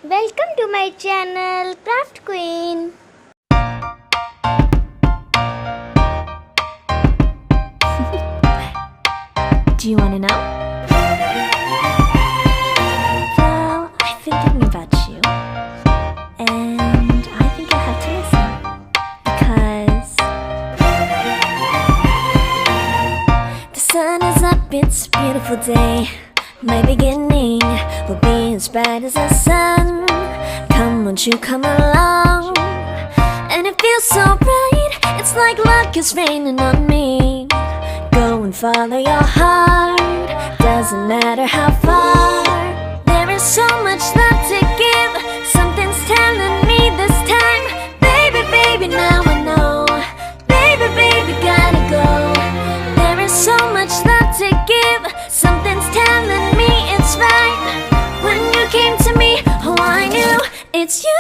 Welcome to my channel Craft Queen. Do you want to know? Well, I've been thinking about you, and I think you'll have to listen, because the sun is up, it's a beautiful day. My beginning will be as bright as the sun. Come, won't you come along? And it feels so bright, it's like luck is raining on me. Go and follow your heart, doesn't matter how far. There is so much love to give, something's telling me this time. Baby, baby, now I know. Baby, baby, gotta go. There is so much love to give, something's telling me it's right. When you came to me, oh I knew it's you,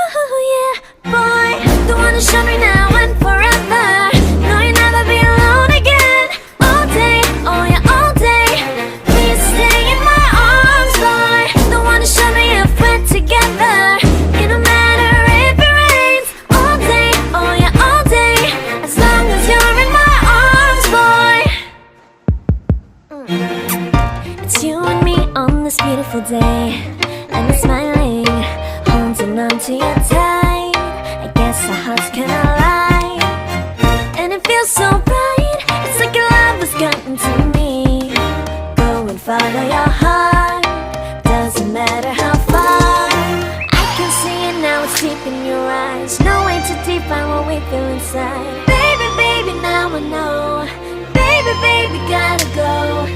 yeah, boy. The one who showed me now and forever. No, you'll never be alone again. All day, oh yeah, all day. Please stay in my arms, boy. The one who showed me if we're together. It don't matter if it rains. All day, oh yeah, all day. As long as you're in my arms, boy. It's you and me on this beautiful day, and we're smiling, holding on to you tight. I guess our hearts cannot lie, and it feels so bright. It's like your love has gotten to me. Go and follow your heart, doesn't matter how far. I can see it now, it's deep in your eyes. No way to define what we feel inside. Baby, baby, now I know. Baby, baby, gotta go.